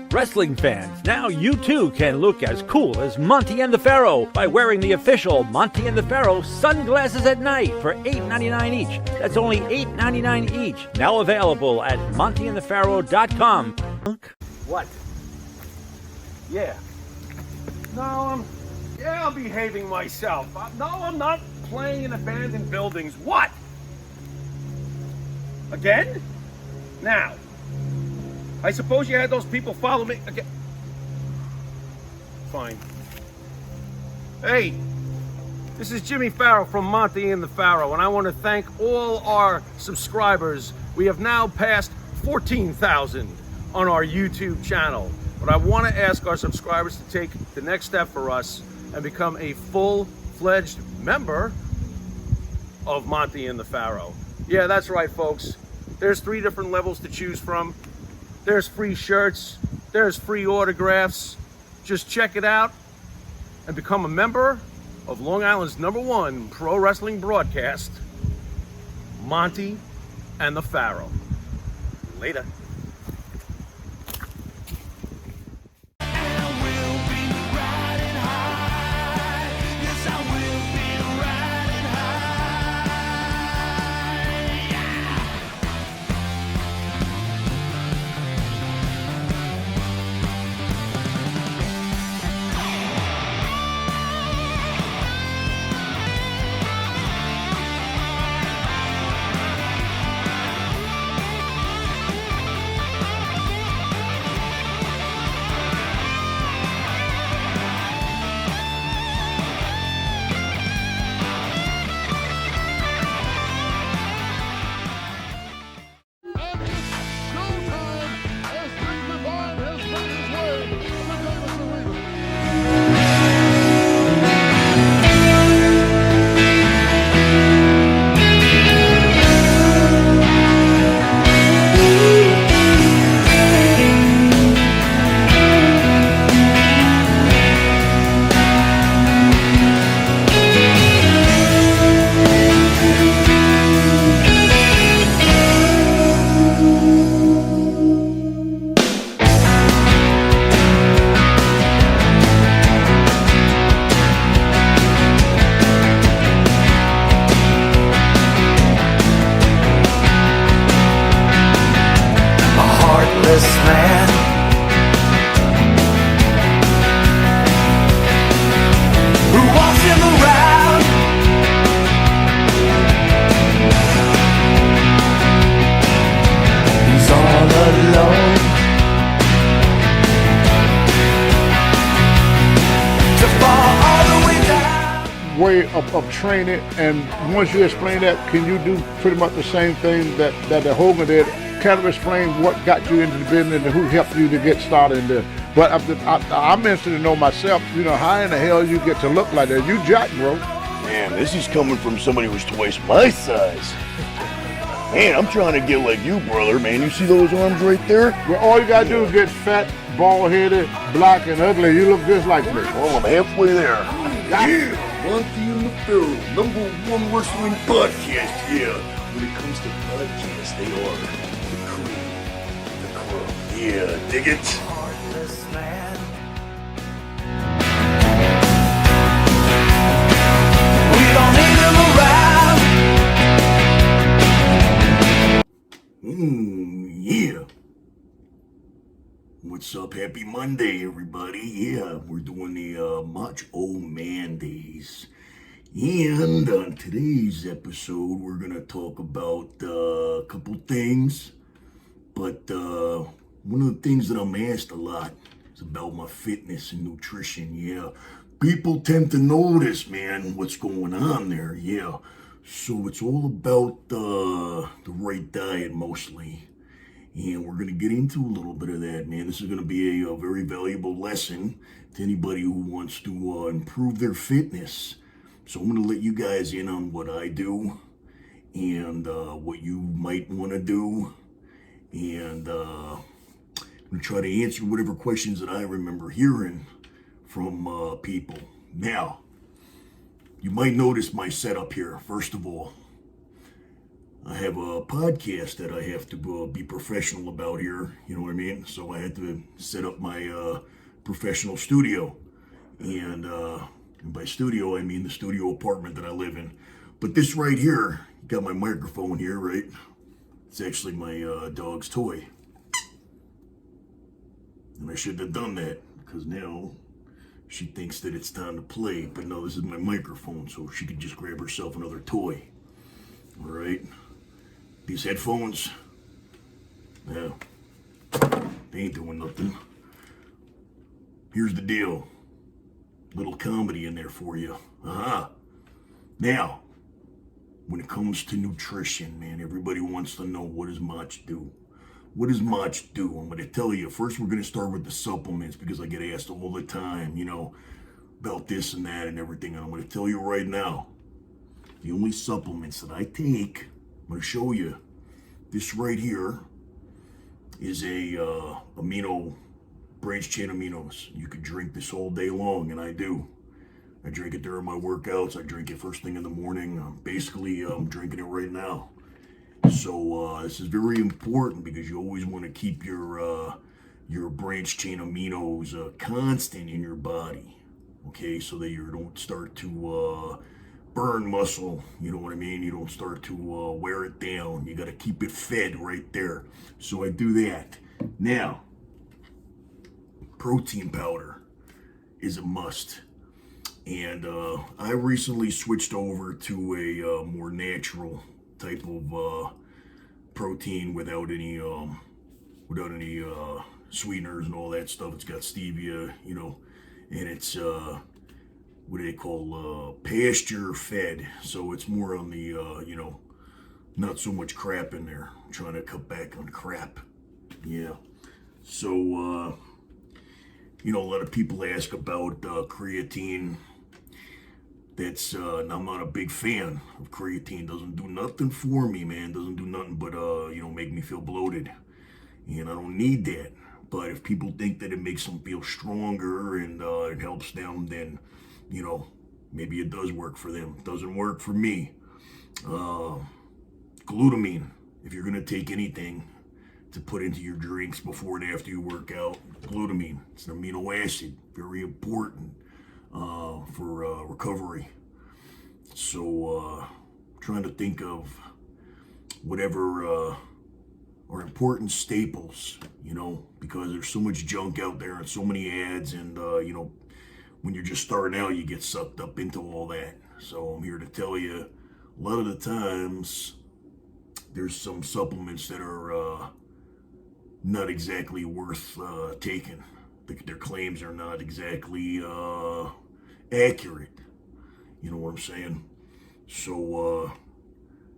Wrestling fans, now you too can look as cool as Monty and the Pharaoh by wearing the official Monty and the Pharaoh sunglasses at night for $8.99 each. That's only $8.99 each. Now available at montyandthepharaoh.com. What? Yeah. No, I'm behaving myself. No, I'm not playing in abandoned buildings. What? Again? Now, I suppose you had those people follow me again. Fine. Hey, this is Jimmy Farrow from Monty and the Pharaoh, and I want to thank all our subscribers. We have now passed 14,000 on our YouTube channel. But I want to ask our subscribers to take the next step for us and become a full-fledged member of Monty and the Pharaoh. Yeah, that's right, folks. There's 3 different levels to choose from. There's free shirts, there's free autographs. Just check it out and become a member of Long Island's #1 pro wrestling broadcast, Monty and the Pharaoh. Later. Man who walks him around, he's all alone to fall all the way down. Way of training, and once you explain that, can you do pretty much the same thing that the Hogan did? Kind of explain what got you into the business and who helped you to get started in this. But I'm interested to know myself, you know, how in the hell you get to look like that? You jack, bro. Man, this is coming from somebody who's twice my size. Man, I'm trying to get like you, brother, man. You see those arms right there? Well, all you gotta do is get fat, bald-headed, black, and ugly. You look just like me. Oh, I'm halfway there. Yeah, Monty and the Pharaoh, #1 wrestling podcast. Yeah, when it comes to podcasts, they are the cream, the crumb. Yeah, dig it? Heartless man. We don't need him around. Yeah. What's up? Happy Monday, everybody. Yeah, we're doing the Motch Mandays. And on today's episode, we're going to talk about a couple things. But one of the things that I'm asked a lot is about my fitness and nutrition. Yeah, people tend to notice, man, what's going on there. Yeah, so it's all about the right diet mostly. And we're going to get into a little bit of that, man. This is going to be a very valuable lesson to anybody who wants to improve their fitness. So I'm going to let you guys in on what I do and what you might want to do. And I'm going to try to answer whatever questions that I remember hearing from people. Now, you might notice my setup here. First of all, I have a podcast that I have to be professional about here, you know what I mean? So I had to set up my professional studio. And by studio, I mean the studio apartment that I live in. But this right here, got my microphone here, right? It's actually my dog's toy. And I shouldn't have done that, because now she thinks that it's time to play. But no, this is my microphone, so she could just grab herself another toy. All right? These headphones, yeah, they ain't doing nothing. Here's the deal. Little comedy in there for you. Now, when it comes to nutrition, man, everybody wants to know, what does Motch do? What does Motch do? I'm going to tell you. First, we're going to start with the supplements, because I get asked all the time, about this and that and everything. And I'm going to tell you right now, the only supplements that I take, I'm going to show you. This right here is a amino, branched chain aminos. You could drink this all day long, and I do. I drink it during my workouts. I drink it first thing in the morning. I'm drinking it right now. So this is very important, because you always want to keep your branched chain aminos constant in your body. Okay, so that you don't start to burn muscle, you know what I mean? You don't start to wear it down. You got to keep it fed right there. So I do that. Now, protein powder is a must. And I recently switched over to a more natural type of protein without any sweeteners and all that stuff. It's got stevia, and it's what do they call, pasture fed. So it's more on the, not so much crap in there. I'm trying to cut back on crap. Yeah. So, a lot of people ask about creatine. I'm not a big fan of creatine. Doesn't do nothing for me, man. Doesn't do nothing but, make me feel bloated. And I don't need that. But if people think that it makes them feel stronger and it helps them, then, maybe it does work for them. It doesn't work for me. Glutamine, if you're going to take anything to put into your drinks before and after you work out, glutamine, it's an amino acid, very important for recovery. So trying to think of whatever are important staples, because there's so much junk out there and so many ads, and when you're just starting out, you get sucked up into all that. So I'm here to tell you, a lot of the times there's some supplements that are not exactly worth taking. Their claims are not exactly accurate. You know what I'm saying? So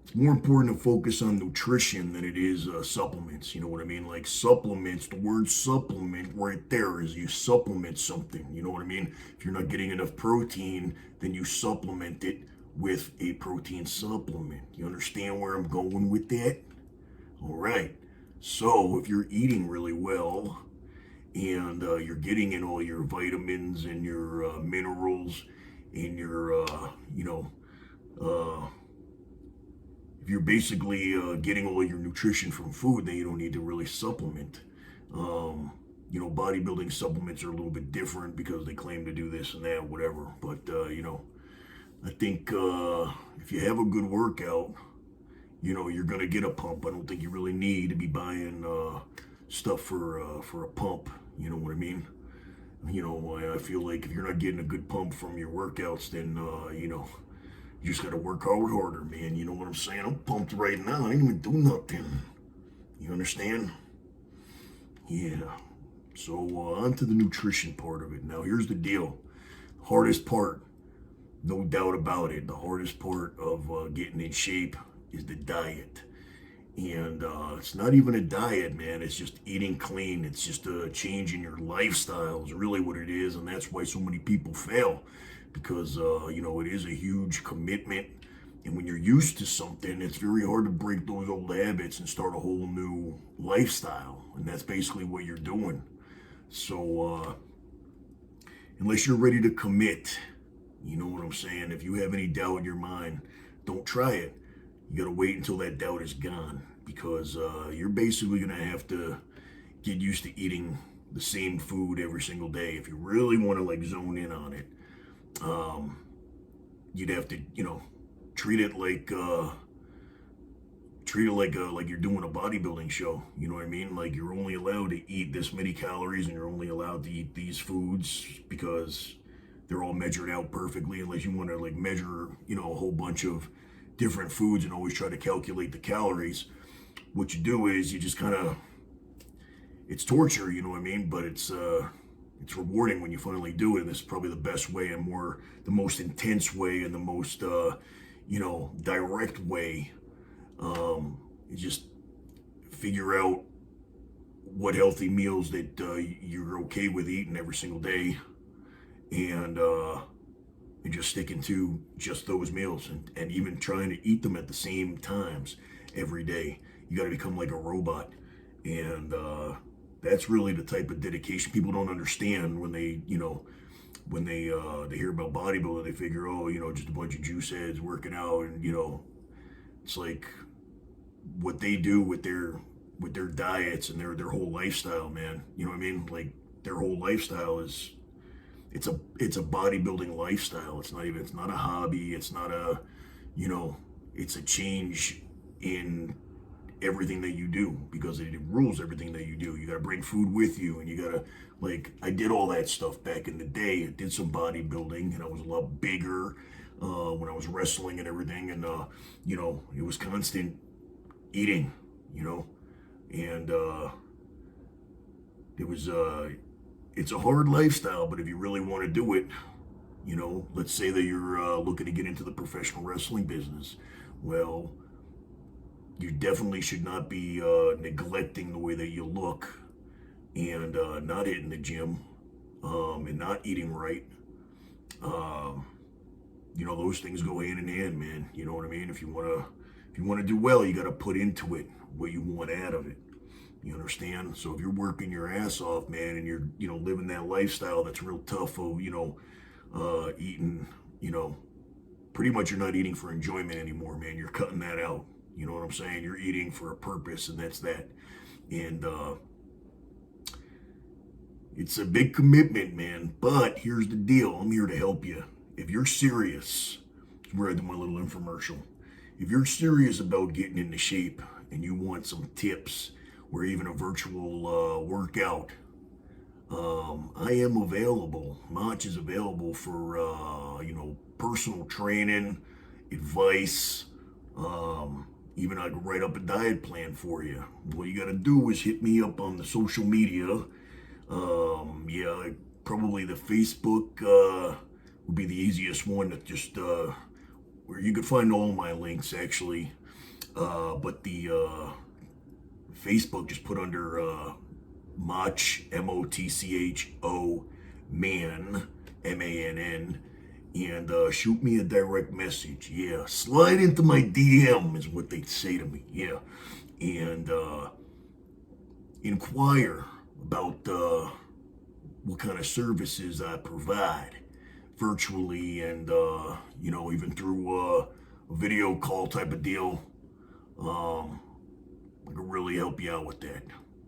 it's more important to focus on nutrition than it is supplements. You know what I mean? Like supplements, the word supplement right there is you supplement something. You know what I mean? If you're not getting enough protein, then you supplement it with a protein supplement. You understand where I'm going with that? All right. So if you're eating really well and you're getting in all your vitamins and your minerals and your, if you're basically getting all your nutrition from food, then you don't need to really supplement. Bodybuilding supplements are a little bit different because they claim to do this and that, whatever. But, I think if you have a good workout, you're going to get a pump. I don't think you really need to be buying stuff for a pump. You know what I mean? I feel like if you're not getting a good pump from your workouts, then, you just got to work harder, man. You know what I'm saying? I'm pumped right now. I ain't even do nothing. You understand? Yeah. So on to the nutrition part of it. Now, here's the deal. Hardest part, no doubt about it, the hardest part of getting in shape is the diet. And it's not even a diet, man. It's just eating clean. It's just a change in your lifestyle is really what it is. And that's why so many people fail. Because, it is a huge commitment. And when you're used to something, it's very hard to break those old habits and start a whole new lifestyle. And that's basically what you're doing. So, unless you're ready to commit, you know what I'm saying? If you have any doubt in your mind, don't try it. you got to wait until that doubt is gone, because you're basically going to have to get used to eating the same food every single day. If you really want to like zone in on it, you'd have to, treat it like you're doing a bodybuilding show. You know what I mean? Like, you're only allowed to eat this many calories, and you're only allowed to eat these foods because they're all measured out perfectly, unless you want to like measure, a whole bunch of different foods and always try to calculate the calories. What you do is you just kind of, it's torture, you know what I mean? But it's rewarding when you finally do it. And this is probably the best way, and the most intense way, and the most, direct way. You just figure out what healthy meals that you're okay with eating every single day, and just sticking to just those meals, and even trying to eat them at the same times every day. You got to become like a robot, and that's really the type of dedication people don't understand when they, they hear about bodybuilding. They figure, just a bunch of juice heads working out, and it's like what they do with their diets and their whole lifestyle, man. You know what I mean? Like, their whole lifestyle is, it's a bodybuilding lifestyle. It's not a hobby. It's not a, it's a change in everything that you do, because it rules everything that you do. You got to bring food with you, and you got to, like, I did all that stuff back in the day. I did some bodybuilding, and I was a lot bigger when I was wrestling and everything, and it was constant eating, and it was it's a hard lifestyle. But if you really want to do it, let's say that you're looking to get into the professional wrestling business, well, you definitely should not be neglecting the way that you look, and not hitting the gym, and not eating right. Those things go hand in hand, man. You know what I mean? If you want to do well, you got to put into it what you want out of it. You understand? So if you're working your ass off, man, and you're, living that lifestyle that's real tough of, eating, pretty much you're not eating for enjoyment anymore, man. You're cutting that out. You know what I'm saying? You're eating for a purpose, and that's that. And it's a big commitment, man. But here's the deal. I'm here to help you. If you're serious, this is where I do my little infomercial. If you're serious about getting into shape, and you want some tips, or even a virtual workout, I am available. Motch is available for, personal training, advice. Even I could write up a diet plan for you. What you got to do is hit me up on the social media. Probably the Facebook would be the easiest one. That just where you could find all my links, actually. But the Facebook, just put under Motch, Motcho, man, MANN, and shoot me a direct message. Yeah, slide into my DM is what they say to me. Yeah, and inquire about what kind of services I provide virtually, and even through a video call type of deal. I can really help you out with that.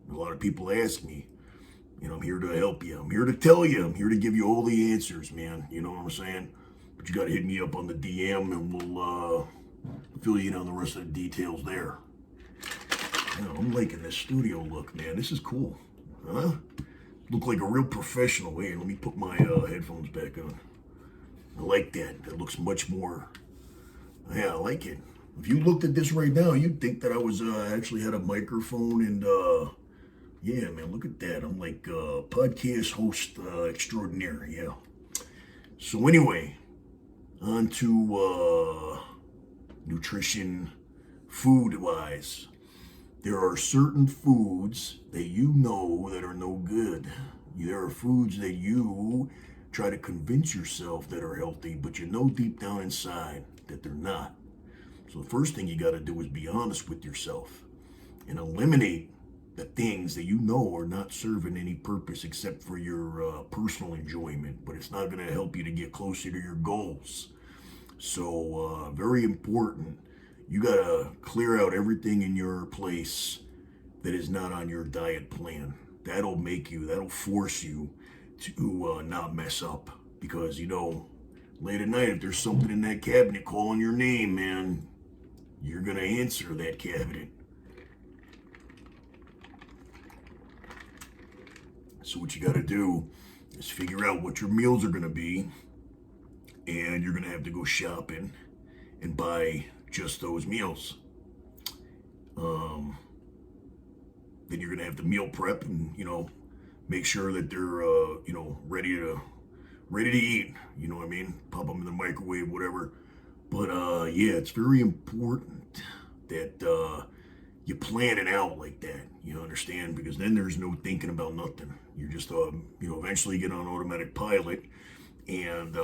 A lot of people ask me, I'm here to help you. I'm here to tell you. I'm here to give you all the answers, man. You know what I'm saying? But you got to hit me up on the DM, and we'll fill you in on the rest of the details there. I'm liking this studio look, man. This is cool. Huh? Look like a real professional. Hey, let me put my headphones back on. I like that. That looks much more... Yeah, I like it. If you looked at this right now, you'd think that I was actually had a microphone, and yeah, man, look at that. I'm like podcast host extraordinaire. Yeah. So anyway, on to nutrition, food-wise. There are certain foods that that are no good. There are foods that you try to convince yourself that are healthy, but you know deep down inside that they're not. So the first thing you got to do is be honest with yourself and eliminate the things that you know are not serving any purpose except for your personal enjoyment, but it's not going to help you to get closer to your goals. So very important. You gotta clear out everything in your place that is not on your diet plan. That'll force you to not mess up. Because, late at night, if there's something in that cabinet calling your name, man, you're gonna answer that cabinet. So what you gotta do is figure out what your meals are gonna be, and you're gonna have to go shopping and buy just those meals. Then you're gonna have to meal prep and make sure that they're ready to eat. You know what I mean? Pop them in the microwave, whatever. But yeah, it's very important that you plan it out like that. You understand? Because then there's no thinking about nothing. You're just eventually get on automatic pilot, and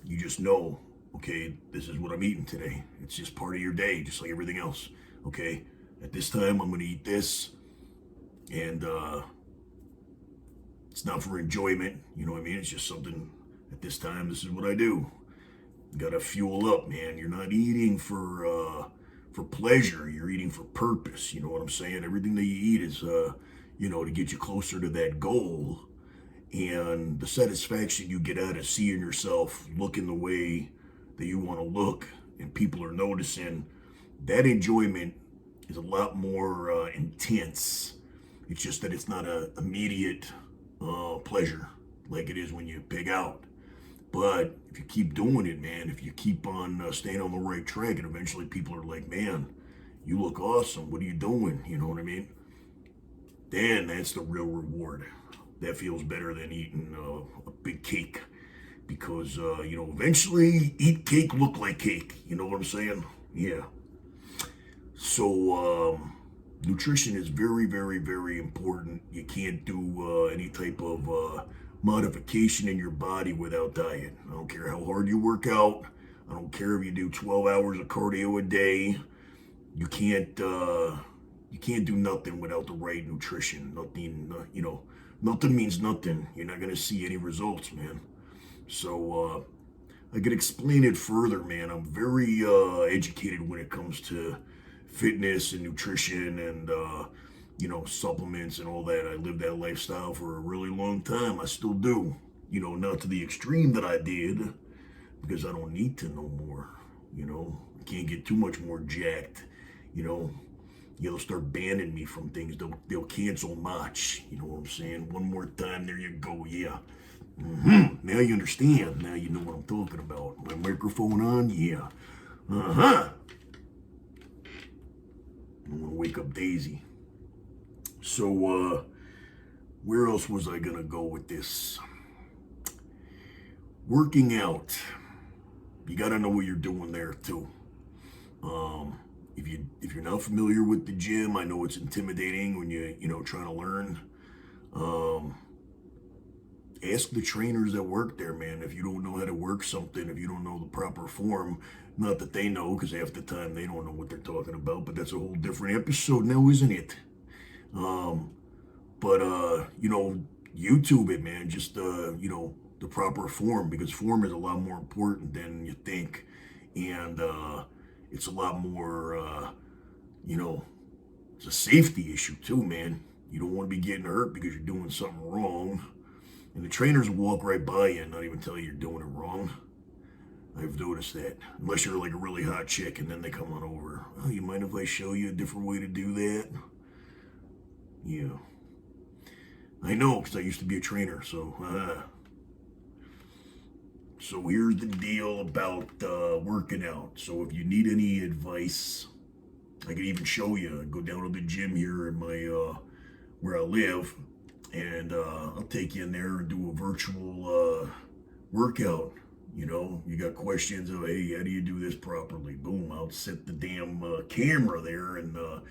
you just know, okay, this is what I'm eating today. It's just part of your day, just like everything else. Okay, at this time I'm gonna eat this, and it's not for enjoyment. You know what I mean? It's just something. At this time, this is what I do. You gotta fuel up, man. You're not eating for pleasure. You're eating for purpose. You know what I'm saying? Everything that you eat is, to get you closer to that goal. And the satisfaction you get out of seeing yourself looking the way that you want to look, and people are noticing, that enjoyment is a lot more intense. It's just that it's not an immediate pleasure like it is when you pig out. But if you keep doing it, man, if you keep on staying on the right track, and eventually people are like, man, you look awesome. What are you doing? You know what I mean? Then that's the real reward. That feels better than eating a big cake. Because, eventually eat cake, look like cake. You know what I'm saying? Yeah. So, nutrition is very, very, very important. You can't do any type of modification in your body without diet. I don't care how hard you work out. I don't care if you do 12 hours of cardio a day. You can't do nothing without the right nutrition. Nothing, nothing means nothing. You're not gonna see any results, man. So I could explain it further, man. I'm very educated when it comes to fitness and nutrition and supplements and all that. I lived that lifestyle for a really long time. I still do. Not to the extreme that I did, because I don't need to no more. I can't get too much more jacked. They'll start banning me from things. They'll cancel Motch. You know what I'm saying? One more time, there you go. Yeah. Now you understand. Now you know what I'm talking about. My microphone on? Yeah. I'm gonna wake up Daisy. So, where else was I gonna go with this? Working out. You gotta know what you're doing there too. If you're not familiar with the gym, I know it's intimidating when you're trying to learn. Ask the trainers that work there, man. If you don't know how to work something, if you don't know the proper form, not that they know, because half the time they don't know what they're talking about, but that's a whole different episode now, isn't it? YouTube it, man. Just, the proper form, because form is a lot more important than you think. And it's a lot more, it's a safety issue too, man. You don't want to be getting hurt because you're doing something wrong. And the trainers will walk right by you and not even tell you you're doing it wrong. I've noticed that. Unless you're like a really hot chick, and then they come on over. Oh, you mind if I show you a different way to do that? Yeah. I know, because I used to be a trainer, so... So here's the deal about working out. So if you need any advice, I can even show you. Go down to the gym here in my where I live, and I'll take you in there and do a virtual workout. You got questions of, hey, how do you do this properly? Boom, I'll set the damn camera there, and I'll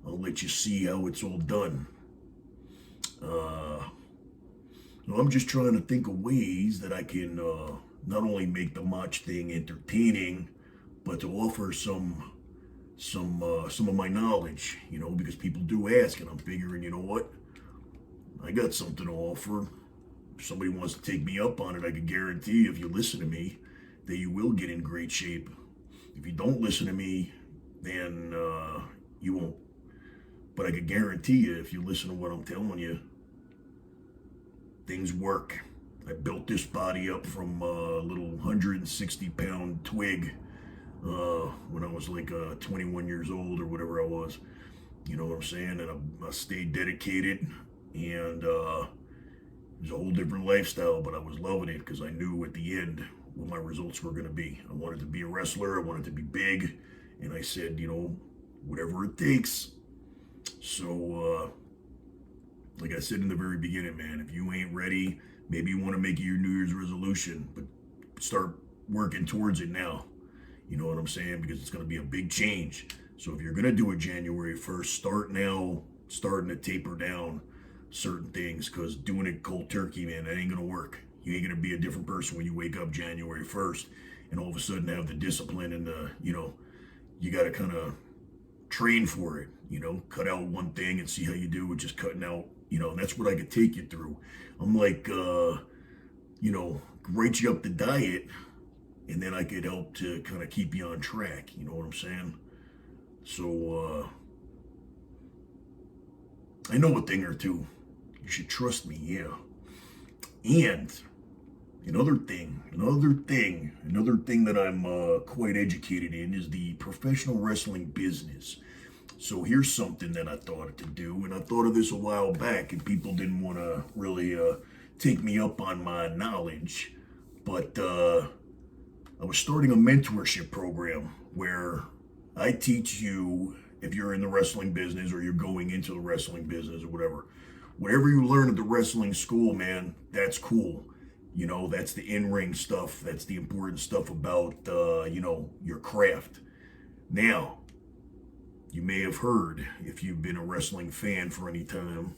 let you see how it's all done. I'm just trying to think of ways that I can not only make the Motch thing entertaining, but to offer some of my knowledge, because people do ask, and I'm figuring, you know what? I got something to offer. If somebody wants to take me up on it, I can guarantee if you listen to me that you will get in great shape. If you don't listen to me, then you won't. But I can guarantee you, if you listen to what I'm telling you, things work. I built this body up from a little 160-pound twig when I was like 21 years old or whatever I was. You know what I'm saying? And I stayed dedicated, and it was a whole different lifestyle, but I was loving it because I knew at the end what my results were going to be. I wanted to be a wrestler. I wanted to be big. And I said, whatever it takes. So, like I said in the very beginning, man, if you ain't ready, maybe you want to make it your New Year's resolution, but start working towards it now. You know what I'm saying? Because it's going to be a big change. So if you're going to do it January 1st, start now, starting to taper down certain things, because doing it cold turkey, man, that ain't going to work. You ain't going to be a different person when you wake up January 1st and all of a sudden have the discipline and the, you got to kind of train for it, cut out one thing and see how you do with just cutting out, and that's what I could take you through. I'm like, write you up the diet, and then I could help to kind of keep you on track. You know what I'm saying? So, I know a thing or two. You should trust me, yeah. And another thing that I'm quite educated in is the professional wrestling business. So here's something that I thought to do, and I thought of this a while back, and people didn't want to really take me up on my knowledge, but I was starting a mentorship program where I teach you, if you're in the wrestling business or you're going into the wrestling business or whatever you learn at the wrestling school, man, that's cool. That's the in-ring stuff. That's the important stuff about, your craft. Now, you may have heard, if you've been a wrestling fan for any time,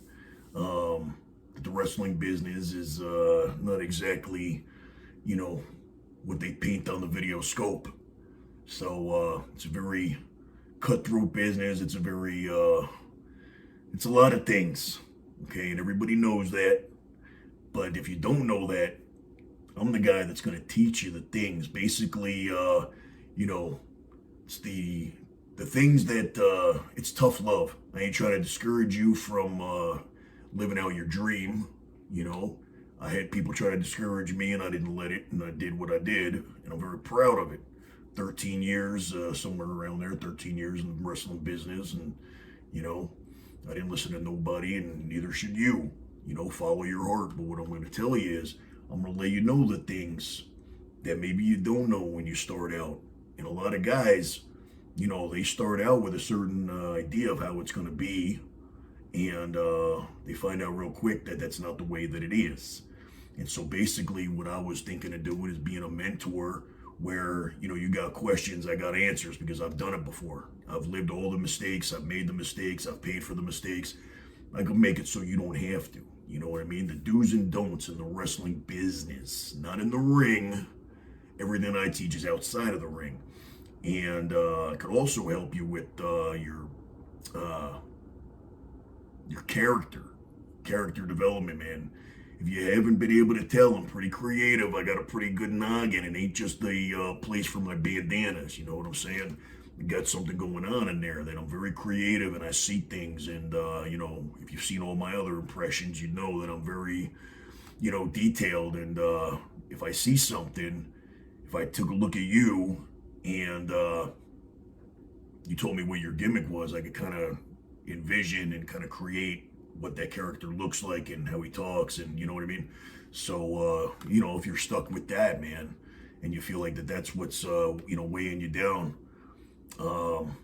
that the wrestling business is not exactly, what they paint on the video scope. So it's a very cutthroat business. It's a lot of things, okay? And everybody knows that. But if you don't know that, I'm the guy that's going to teach you the things. Basically, it's the things that, it's tough love. I ain't trying to discourage you from living out your dream, I had people try to discourage me, and I didn't let it, and I did what I did, and I'm very proud of it. 13 years, somewhere around there, 13 years in the wrestling business, and, I didn't listen to nobody, and neither should you. Follow your heart. But what I'm going to tell you is, I'm going to let you know the things that maybe you don't know when you start out. And a lot of guys, they start out with a certain idea of how it's going to be, and they find out real quick that that's not the way that it is. And so basically what I was thinking of doing is being a mentor where, you got questions, I got answers, because I've done it before. I've lived all the mistakes, I've made the mistakes, I've paid for the mistakes. I can make it so you don't have to. You know what I mean? The do's and don'ts in the wrestling business, not in the ring. Everything I teach is outside of the ring. And I could also help you with your character development, man. If you haven't been able to tell, I'm pretty creative. I got a pretty good noggin. It ain't just a place for my bandanas. You know what I'm saying? I got something going on in there that I'm very creative, and I see things. And, if you've seen all my other impressions, you know that I'm very, detailed. And if I see something, if I took a look at you and you told me what your gimmick was, I could kind of envision and kind of create what that character looks like and how he talks, and you know what I mean? So, if you're stuck with that, man, and you feel like that's what's, weighing you down, and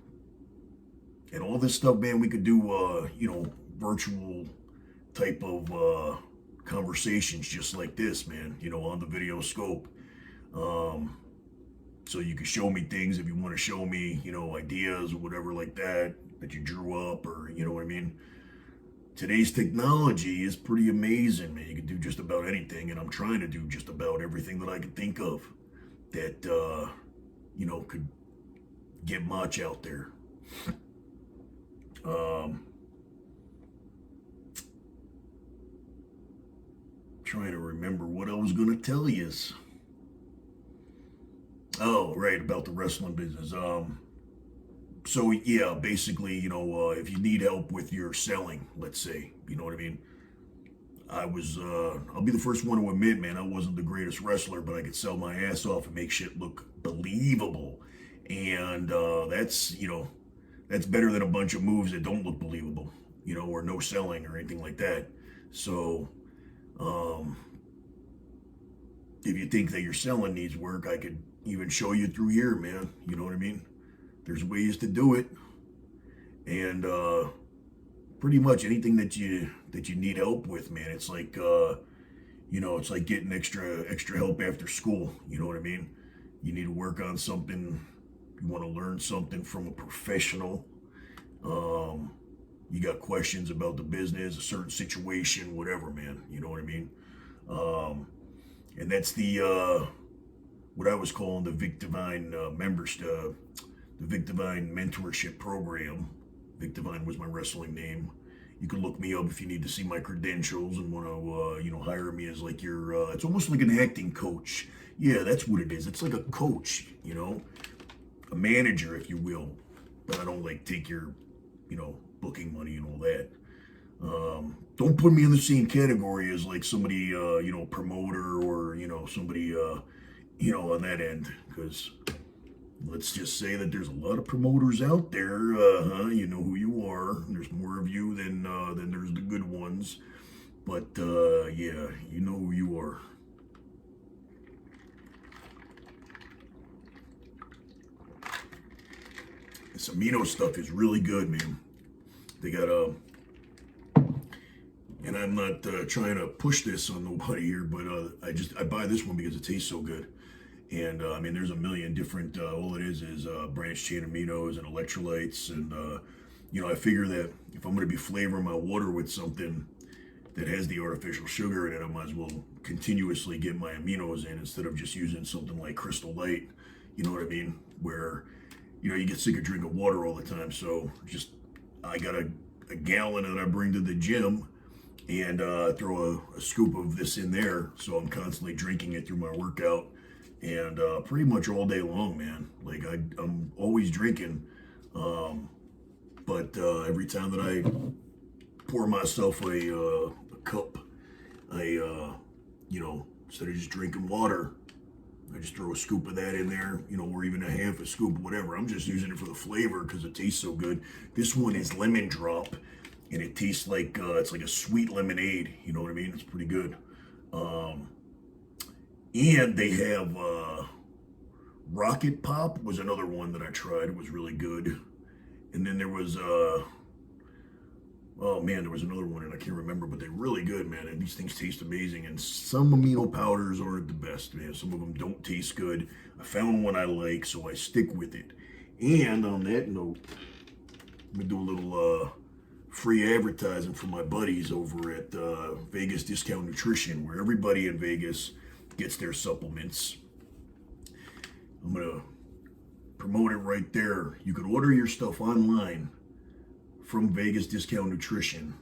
all this stuff, man, we could do, virtual type of conversations just like this, man, on the video scope. So you can show me things if you want to show me, ideas or whatever like that you drew up, or, you know what I mean? Today's technology is pretty amazing, man. You can do just about anything, and I'm trying to do just about everything that I can think of that, could get Motch out there. Trying to remember what I was going to tell you. Oh, right, about the wrestling business. So yeah, basically, if you need help with your selling, let's say, you know what I mean? I'll be the first one to admit, man, I wasn't the greatest wrestler, but I could sell my ass off and make shit look believable. And that's better than a bunch of moves that don't look believable, or no selling or anything like that. So, if you think that your selling needs work, I could even show you through here, man. You know what I mean? There's ways to do it. And, pretty much anything that you need help with, man. It's like it's like getting extra help after school. You know what I mean? You need to work on something. You want to learn something from a professional. You got questions about the business, a certain situation, whatever, man. You know what I mean? And that's the what I was calling the Vic Divine the Vic Divine mentorship program. Vic Divine was my wrestling name. You can look me up if you need to see my credentials and want to, hire me as like your, it's almost like an acting coach. Yeah, that's what it is. It's like a coach, a manager, if you will. But I don't like take your, booking money and all that. Don't put me in the same category as like somebody, promoter or, somebody, on that end, because let's just say that there's a lot of promoters out there. You know who you are. There's more of you than there's the good ones. But yeah, you know who you are. This amino stuff is really good, man. They got and I'm not trying to push this on nobody here, but I buy this one because it tastes so good. And there's a million different, all it is branched chain aminos and electrolytes. And, I figure that if I'm going to be flavoring my water with something that has the artificial sugar in it, I might as well continuously get my aminos in instead of just using something like Crystal Light. You know what I mean? Where, you get sick of drinking water all the time. So I got a gallon that I bring to the gym and throw a scoop of this in there. So I'm constantly drinking it through my workout. And pretty much all day long, man. Like I'm always drinking, but every time that I pour myself a cup, instead of just drinking water, I just throw a scoop of that in there, or even a half a scoop, whatever. I'm just using it for the flavor because it tastes so good. This one is lemon drop, and it tastes like it's like a sweet lemonade. You know what I mean? It's pretty good. And they have Rocket Pop was another one that I tried. It was really good. And then there was there was another one and I can't remember, but they're really good, man. And these things taste amazing. And some amino powders aren't the best, man. Some of them don't taste good. I found one I like, so I stick with it. And on that note, I'm gonna do a little free advertising for my buddies over at Vegas Discount Nutrition, where everybody in Vegas gets their supplements. I'm gonna promote it right there. You can order your stuff online from Vegas Discount Nutrition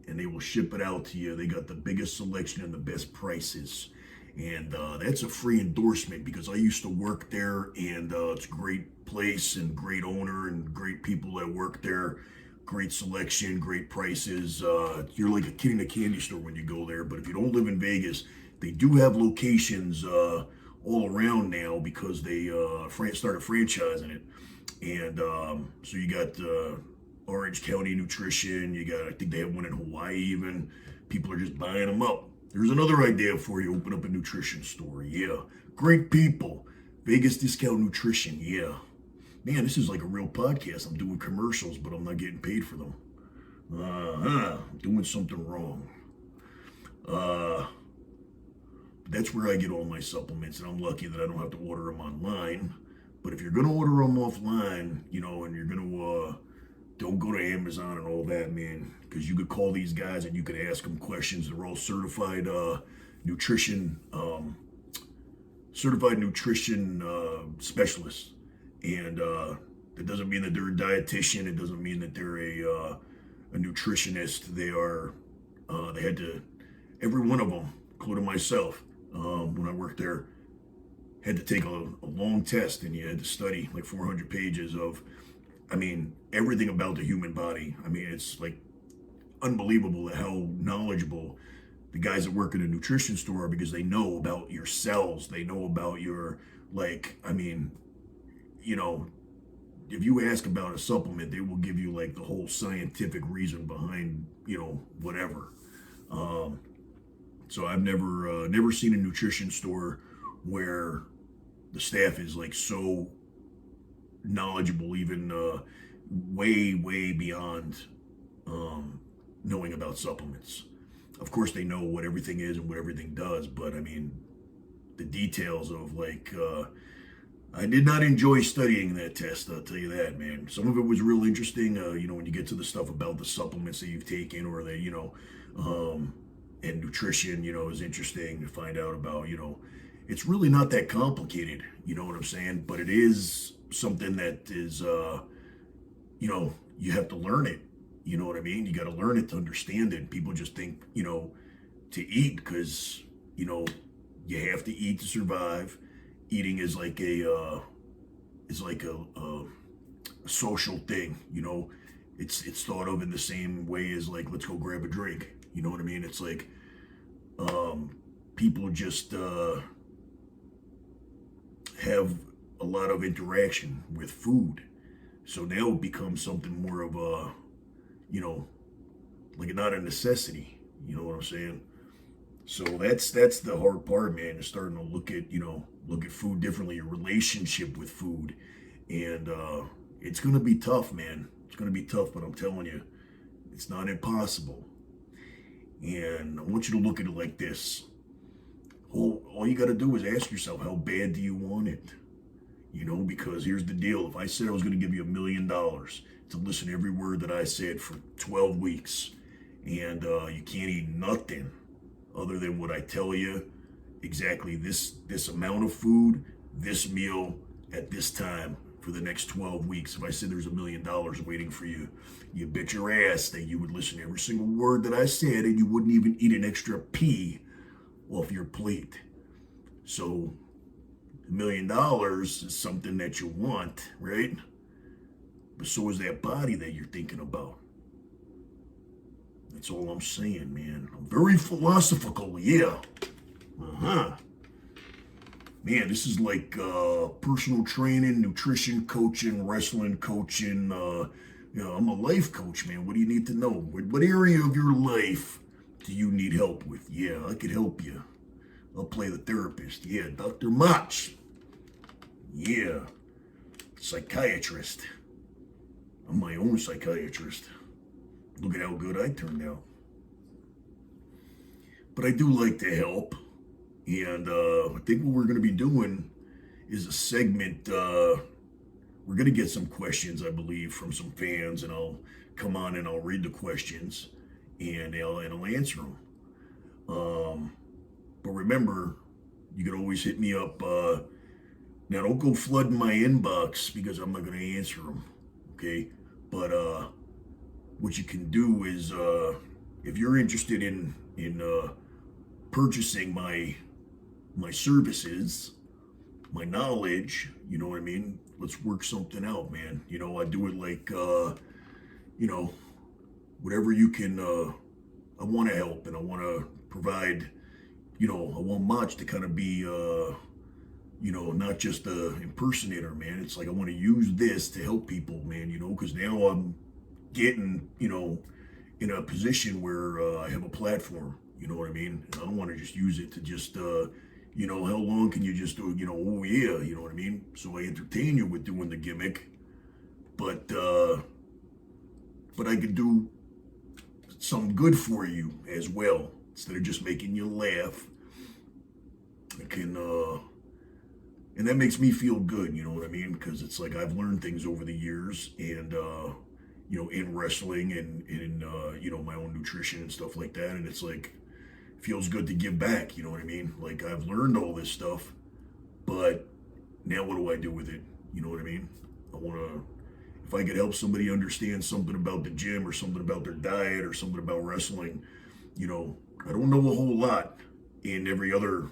and they will ship it out to you. They got the biggest selection and the best prices. And that's a free endorsement because I used to work there, and it's a great place and great owner and great people that work there. Great selection, great prices. You're like a kid in a candy store when you go there. But if you don't live in Vegas, they do have locations all around now because they started franchising it. And so you got Orange County Nutrition. I think they have one in Hawaii even. People are just buying them up. There's another idea for you. Open up a nutrition store. Yeah. Great people. Vegas Discount Nutrition. Yeah. Man, this is like a real podcast. I'm doing commercials, but I'm not getting paid for them. I'm doing something wrong. That's where I get all my supplements, and I'm lucky that I don't have to order them online. But if you're going to order them offline, and you're going to, don't go to Amazon and all that, man, because you could call these guys and you could ask them questions. They're all certified nutrition specialists. And that doesn't mean that they're a dietitian. It doesn't mean that they're a nutritionist. They had to, every one of them, including myself, when I worked there, had to take a long test, and you had to study like 400 pages of, I mean, everything about the human body. I mean, it's like unbelievable how knowledgeable the guys that work in a nutrition store are, because they know about your cells. They know about your, like, I mean, you know, if you ask about a supplement, they will give you like the whole scientific reason behind, you know, whatever. So I've never seen a nutrition store where the staff is like so knowledgeable, even way beyond knowing about supplements. Of course, they know what everything is and what everything does, but I mean, the details of like, I did not enjoy studying that test, I'll tell you that, man. Some of it was real interesting, you know, when you get to the stuff about the supplements that you've taken, or that, you know, and nutrition, you know, is interesting to find out about, you know. It's really not that complicated, you know what I'm saying? But it is something that is, you know, you have to learn it. You know what I mean? You got to learn it to understand it. People just think, you know, to eat because, you know, you have to eat to survive. Eating is like a social thing, you know. It's thought of in the same way as like, let's go grab a drink. You know what I mean? It's like people just have a lot of interaction with food. So now it becomes something more of a, you know, like not a necessity. You know what I'm saying? So that's the hard part, man, is starting to look at, you know, look at food differently, your relationship with food. And it's going to be tough, man. It's going to be tough, but I'm telling you, it's not impossible. And I want you to look at it like this. All you got to do is ask yourself, how bad do you want it? You know, because here's the deal. If I said I was going to give you $1 million to listen to every word that I said for 12 weeks, and you can't eat nothing other than what I tell you, exactly this amount of food, this meal at this time for the next 12 weeks. If I said there's $1 million waiting for you, you bet your ass that you would listen to every single word that I said, and you wouldn't even eat an extra pea off your plate. So $1 million is something that you want, right? But so is that body that you're thinking about. That's all I'm saying, man. I'm very philosophical, yeah. Man, this is like personal training, nutrition coaching, wrestling coaching. You know, I'm a life coach, man. What do you need to know? What area of your life do you need help with? Yeah, I could help you. I'll play the therapist. Yeah, Dr. Motch. Yeah, psychiatrist. I'm my own psychiatrist. Look at how good I turned out. But I do like to help. And I think what we're going to be doing is a segment. We're going to get some questions, I believe, from some fans. And I'll come on and I'll read the questions. And I'll answer them. But remember, you can always hit me up. Now, don't go flooding my inbox because I'm not going to answer them. Okay? But what you can do is, if you're interested in purchasing my services, my knowledge, you know what I mean? Let's work something out, man. You know, I do it like, you know, whatever you can. I want to help, and I want to provide. You know, I want Motch to kind of be, you know, not just a impersonator, man. It's like I want to use this to help people, man, you know, because now I'm getting, you know, in a position where I have a platform, you know what I mean? And I don't want to just use it to just, you know, how long can you just do, you know, oh yeah, you know what I mean? So I entertain you with doing the gimmick, but I could do some good for you as well. Instead of just making you laugh, I can, and that makes me feel good, you know what I mean? Because it's like I've learned things over the years, and, you know, in wrestling and in, you know, my own nutrition and stuff like that. And it's like, it feels good to give back, you know what I mean? Like I've learned all this stuff, but now what do I do with it? You know what I mean? I want to, if I could help somebody understand something about the gym or something about their diet or something about wrestling, you know, I don't know a whole lot in every other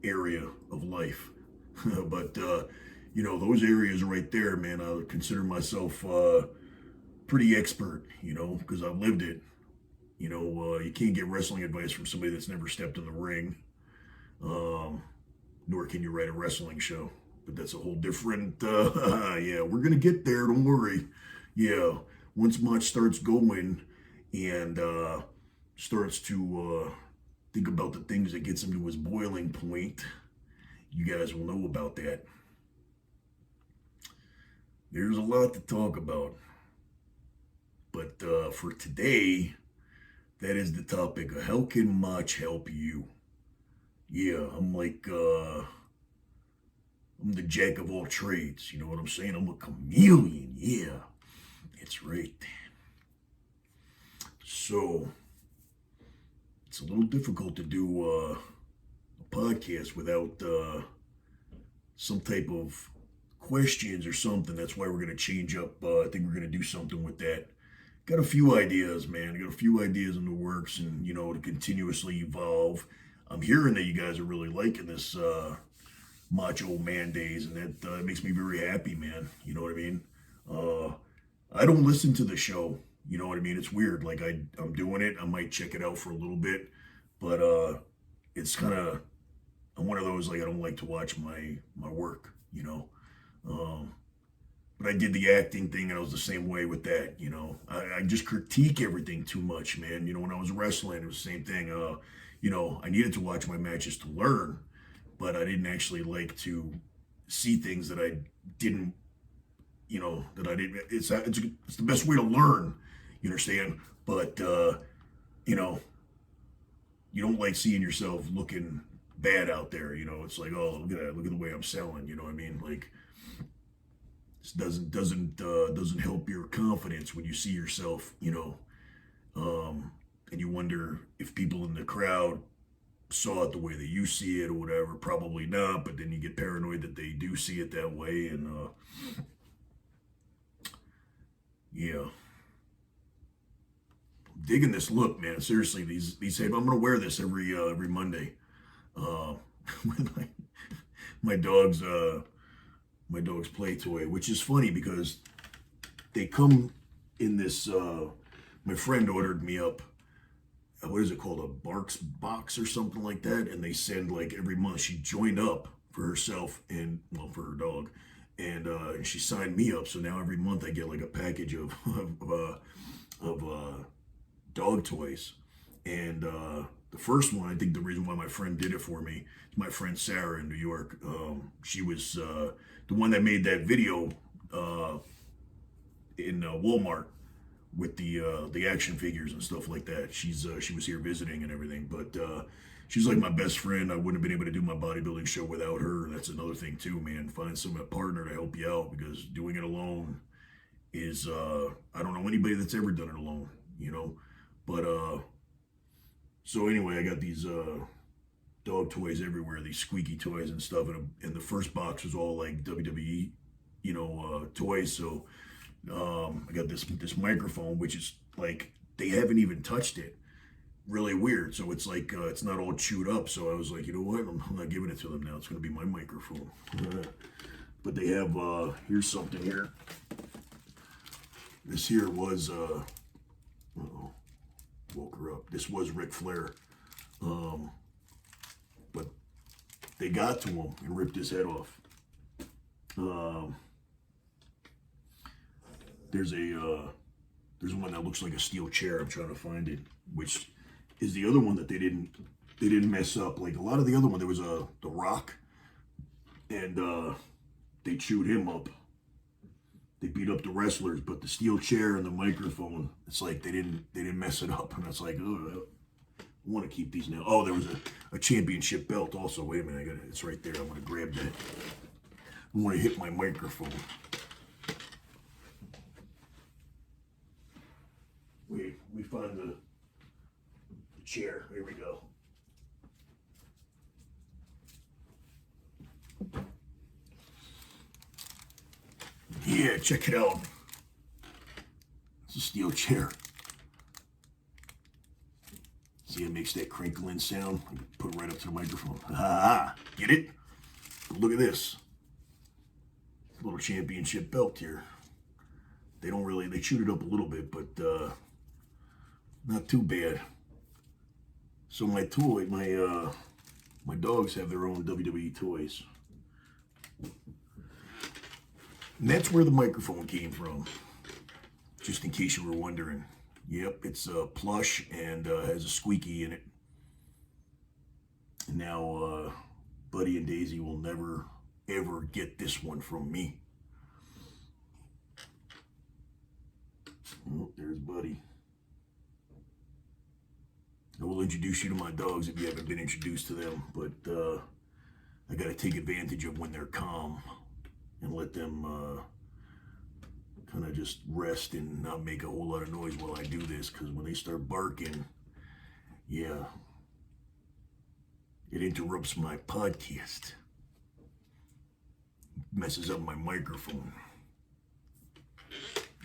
area of life. But, you know, those areas right there, man, I would consider myself pretty expert, you know, because I've lived it. You know, you can't get wrestling advice from somebody that's never stepped in the ring, nor can you write a wrestling show. But that's a whole different, yeah, we're going to get there, don't worry. Yeah, once Motch starts going and starts to think about the things that gets him to his boiling point, you guys will know about that. There's a lot to talk about. But for today, that is the topic of how can Motch help you? Yeah, I'm like, I'm the jack of all trades. You know what I'm saying? I'm a chameleon. Yeah, that's right. So, it's a little difficult to do a podcast without some type of questions or something. That's why we're going to change up. I think we're going to do something with that. Got a few ideas, man. I got a few ideas in the works, and, you know, to continuously evolve. I'm hearing that you guys are really liking this Macho Mandays, and that makes me very happy, man. You know what I mean? I don't listen to the show. You know what I mean? It's weird. Like, I'm doing it. I might check it out for a little bit, but it's kind of, I'm one of those, like, I don't like to watch my work, you know? But I did the acting thing, and I was the same way with that, you know. I just critique everything too much, man. You know, when I was wrestling, it was the same thing. You know, I needed to watch my matches to learn, but I didn't actually like to see things that I didn't, you know, that I didn't. It's the best way to learn, you understand? But, you know, you don't like seeing yourself looking bad out there, you know. It's like, oh, look at that, look at the way I'm selling, you know what I mean? Like, doesn't help your confidence when you see yourself, you know, and you wonder if people in the crowd saw it the way that you see it or whatever. Probably not, but then you get paranoid that they do see it that way, and yeah, I'm digging this look, man. Seriously, these I'm gonna wear this every Monday. With my dog's play toy, which is funny because they come in this, my friend ordered me up, what is it called, a Barks box or something like that, and they send, like, every month. She joined up for herself and, well, for her dog, and she signed me up, so now every month I get, like, a package of dog toys. And the first one, I think the reason why my friend did it for me, is my friend Sarah in New York. She was the one that made that video in Walmart with the action figures and stuff like that. She was here visiting and everything, but she's like my best friend. I wouldn't have been able to do my bodybuilding show without her. That's another thing too, man. Find a partner to help you out, because doing it alone is I don't know anybody that's ever done it alone, you know. But so anyway, I got these dog toys everywhere, these squeaky toys and stuff, and the first box was all like WWE, you know, toys. So I got this microphone, which is like, they haven't even touched it. Really weird. So it's like it's not all chewed up. So I was like, you know what? I'm not giving it to them now. It's going to be my microphone. But they have here's something here. This here was woke her up. This was Ric Flair. But they got to him and ripped his head off. There's one that looks like a steel chair. I'm trying to find it, which is the other one that they didn't mess up. Like a lot of the other one, there was The Rock, and they chewed him up. They beat up the wrestlers, but the steel chair and the microphone, it's like they didn't mess it up. And it's like, oh, I want to keep these now. Oh, there was a championship belt also. Wait a minute, it's right there. I'm gonna grab that. I want to hit my microphone. We found the chair. Here we go. Yeah, check it out. It's a steel chair. See, it makes that crinkling sound. Put it right up to the microphone. Ah, get it? But look at this. Little championship belt here. They shoot it up a little bit, but not too bad. So my dogs have their own WWE toys. And that's where the microphone came from. Just in case you were wondering. Yep, it's plush and has a squeaky in it. And now Buddy and Daisy will never, ever get this one from me. Oh, there's Buddy. I will introduce you to my dogs if you haven't been introduced to them, but I got to take advantage of when they're calm and let them kind of just rest and not make a whole lot of noise while I do this, because when they start barking, yeah, it interrupts my podcast. Messes up my microphone.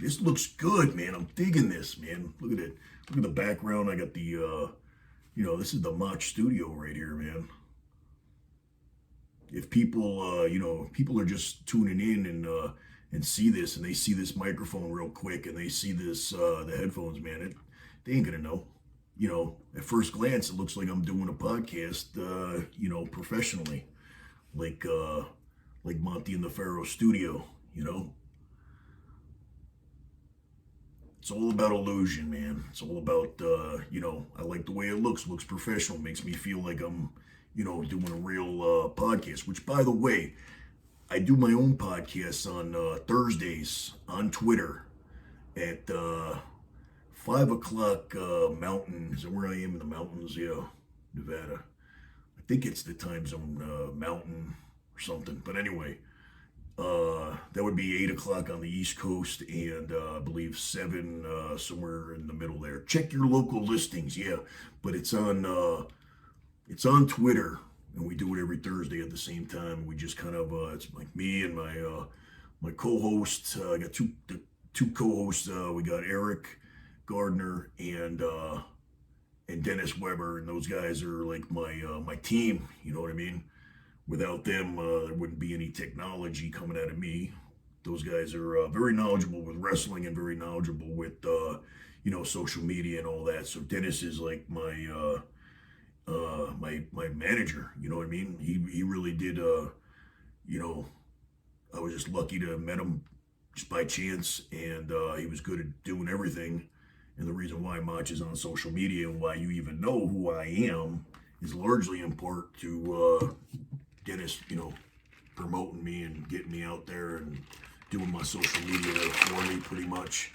This looks good, man. I'm digging this, man. Look at it. Look at the background. I got the, this is the Motch studio right here, man. If people, people are just tuning in and see this, and they see this microphone real quick, and they see this, the headphones, man, they ain't gonna know. At first glance, it looks like I'm doing a podcast, professionally, like Monty and the Pharaoh studio, It's all about illusion, man. It's all about, I like the way it looks professional, makes me feel like I'm, doing a real podcast, which, by the way, I do my own podcasts on Thursdays on Twitter at 5 o'clock Mountain. Is that where I am in the mountains? Yeah, Nevada. I think it's the time zone Mountain or something. But anyway, that would be 8 o'clock on the East Coast, and I believe 7 somewhere in the middle there. Check your local listings, yeah. But it's on Twitter, and we do it every Thursday at the same time. We just kind of it's like me and my co-host. I got two co-hosts. We got Eric Gardner and Dennis Weber, and those guys are like my team. You know what I mean? Without them, there wouldn't be any technology coming out of me. Those guys are very knowledgeable with wrestling and very knowledgeable with social media and all that. So Dennis is like my manager. You know what I mean? He really did. I was just lucky to have met him just by chance, and he was good at doing everything. And the reason why Motch is on social media and why you even know who I am is largely in part to Dennis, promoting me and getting me out there and doing my social media for me, pretty much.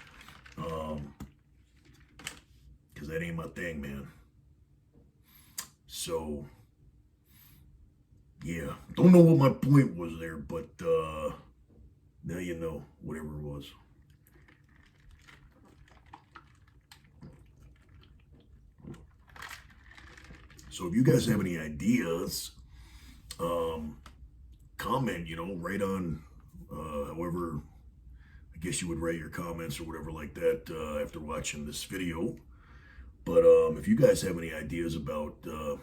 Because that ain't my thing, man. So, yeah. Don't know what my point was there, but now you know, whatever it was. So if you guys have any ideas, comment, write on, however, I guess you would write your comments or whatever like that after watching this video. But if you guys have any ideas about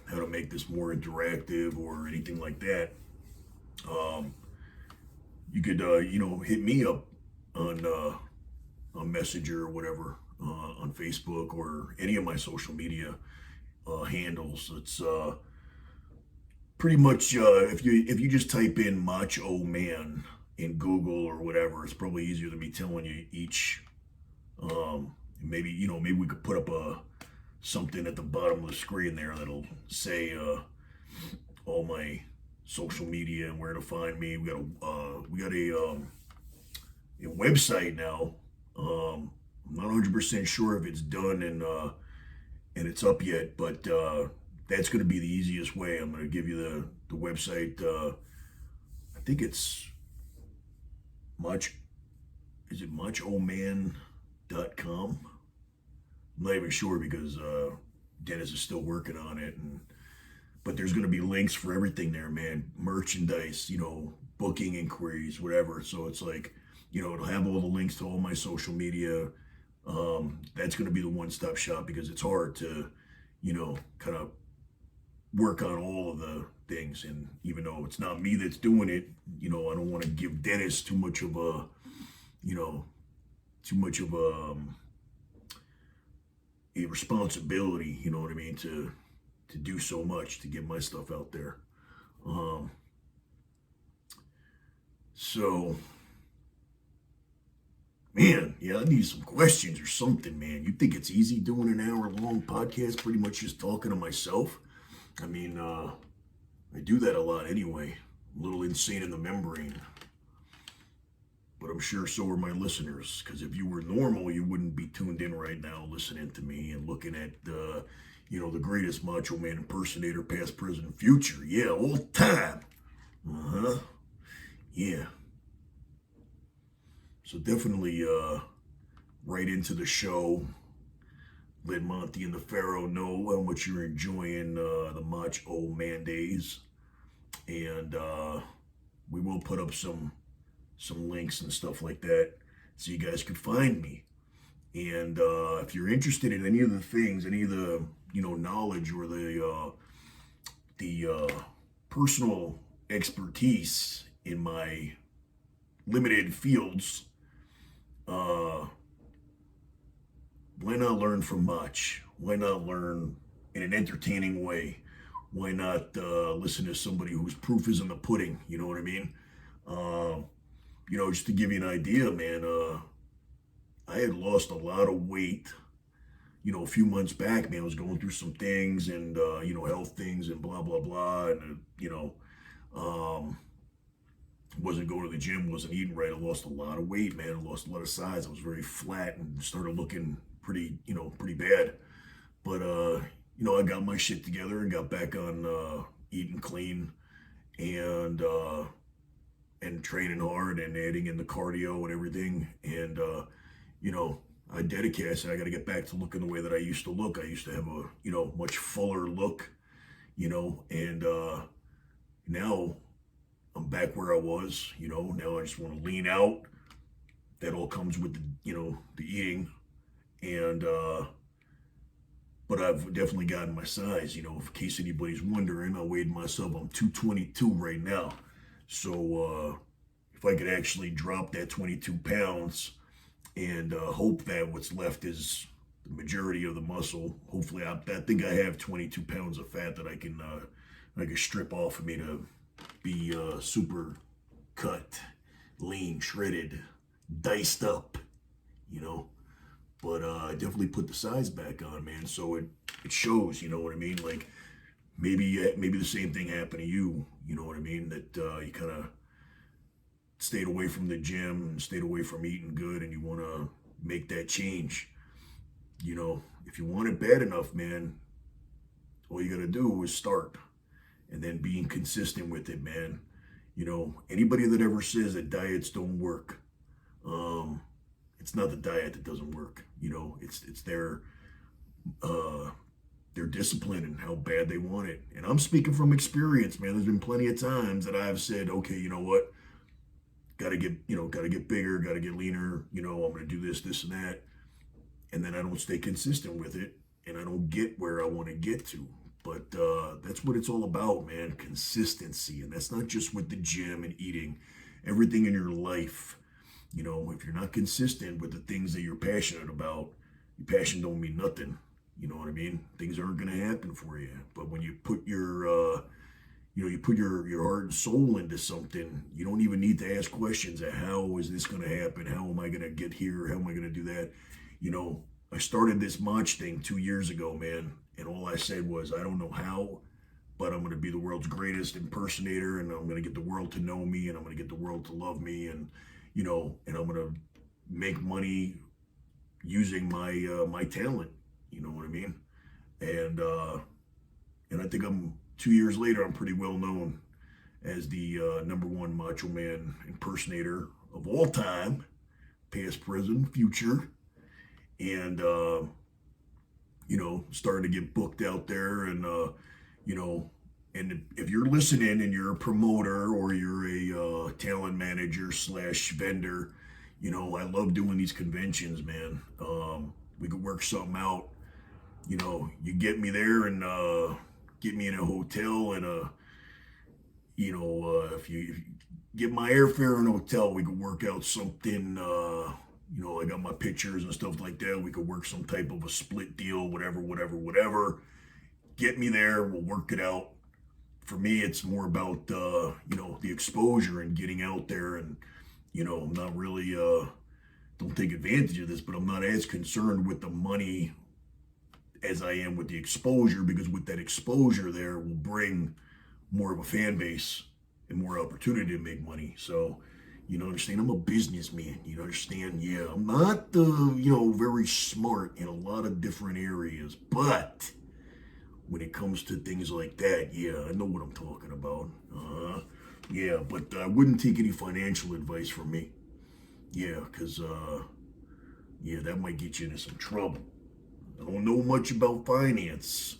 how to make this more interactive or anything like that, you could, hit me up on Messenger or whatever, on Facebook or any of my social media handles. It's pretty much if you just type in Motch O Man in Google or whatever, it's probably easier than me telling you each. Maybe we could put up something at the bottom of the screen there that'll say all my social media and where to find me. We got a website now. I'm not 100% sure if it's done and it's up yet, but that's going to be the easiest way. I'm going to give you the website. I think it's Motch. Is it MotchOman.com? I'm not even sure because Dennis is still working on it, but there's going to be links for everything there, man. Merchandise, booking inquiries, whatever. So it's like, it'll have all the links to all my social media. That's going to be the one-stop shop because it's hard to, kind of work on all of the things. And even though it's not me that's doing it, I don't want to give Dennis too much of a, a responsibility, you know what I mean, to do so much to get my stuff out there. So, man, yeah, I need some questions or something, man. You think it's easy doing an hour-long podcast, pretty much just talking to myself? I mean, I do that a lot anyway. I'm a little insane in the membrane. But I'm sure so are my listeners, because if you were normal, you wouldn't be tuned in right now listening to me and looking at, the greatest Macho Man impersonator, past, present, future. Yeah, all time. Uh-huh. Yeah. So definitely right into the show. Let Monty and the Pharaoh know how much you're enjoying the Motch Mandays. And we will put up some links and stuff like that so you guys can find me. And if you're interested in any of the things, any of the knowledge or the personal expertise in my limited fields, why not learn from Motch? Why not learn in an entertaining way? Why not listen to somebody whose proof is in the pudding? You know what I mean? Just to give you an idea, man, I had lost a lot of weight, a few months back, man. I was going through some things and, health things and blah, blah, blah. And, wasn't going to the gym, wasn't eating right. I lost a lot of weight, man. I lost a lot of size. I was very flat and started looking pretty bad. But, I got my shit together and got back on eating clean and training hard and adding in the cardio and everything. And, I dedicated. I said, I got to get back to looking the way that I used to look. I used to have a, much fuller look, and now I'm back where I was, now I just want to lean out. That all comes with the eating. And, but I've definitely gotten my size, in case anybody's wondering. I weighed myself, I'm 222 right now. So, if I could actually drop that 22 pounds and hope that what's left is the majority of the muscle. Hopefully, I think I have 22 pounds of fat that I can strip off of me to be super cut, lean, shredded, diced up, But I definitely put the size back on, man. So it shows, you know what I mean? Like maybe the same thing happened to you, you know what I mean? That you kind of stayed away from the gym and stayed away from eating good, and you want to make that change. If you want it bad enough, man, all you got to do is start, and then being consistent with it, man. Anybody that ever says that diets don't work, it's not the diet that doesn't work. It's their discipline and how bad they want it. And I'm speaking from experience, man. There's been plenty of times that I've said, okay, you know what? Gotta get bigger, gotta get leaner, I'm gonna do this, and that. And then I don't stay consistent with it, and I don't get where I want to get to. But that's what it's all about, man. Consistency. And that's not just with the gym and eating. Everything in your life. If you're not consistent with the things that you're passionate about, your passion don't mean nothing. You know what I mean? Things aren't going to happen for you. But when you put your heart and soul into something, you don't even need to ask questions of how is this going to happen? How am I going to get here? How am I going to do that? I started this Motch thing 2 years ago, man. And all I said was, I don't know how, but I'm going to be the world's greatest impersonator, and I'm going to get the world to know me, and I'm going to get the world to love me, and and I'm going to make money using my talent. You know what I mean? And I think 2 years later, I'm pretty well known as the #1 Macho Man impersonator of all time, past, present, future, and starting to get booked out there, and and if you're listening and you're a promoter or you're a talent manager / vendor, I love doing these conventions, man. We could work something out. You get me there and get me in a hotel and if you get my airfare and hotel, we could work out something. I got my pictures and stuff like that. We could work some type of a split deal, whatever. Get me there. We'll work it out. For me, it's more about, the exposure and getting out there. And, I'm not really, don't take advantage of this, but I'm not as concerned with the money as I am with the exposure, because with that exposure there will bring more of a fan base and more opportunity to make money. So, understand, I'm a businessman. Understand, yeah, I'm not, very smart in a lot of different areas, but when it comes to things like that, yeah, I know what I'm talking about. Yeah, but I wouldn't take any financial advice from me. Yeah, because, that might get you into some trouble. I don't know much about finance.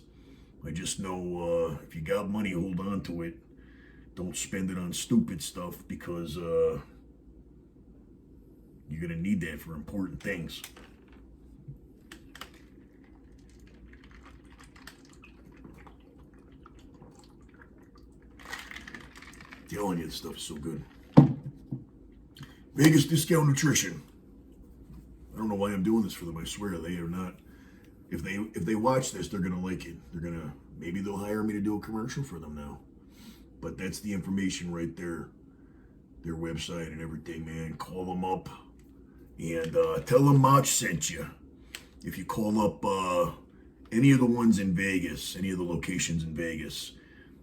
I just know if you got money, hold on to it. Don't spend it on stupid stuff, because you're going to need that for important things. Telling you, this stuff is so good. Vegas Discount Nutrition. I don't know why I'm doing this for them. I swear they are not. If they watch this, they're gonna like it. Maybe they'll hire me to do a commercial for them now. But that's the information right there. Their website and everything, man. Call them up and tell them Motch sent you. If you call up any of the ones in Vegas, any of the locations in Vegas,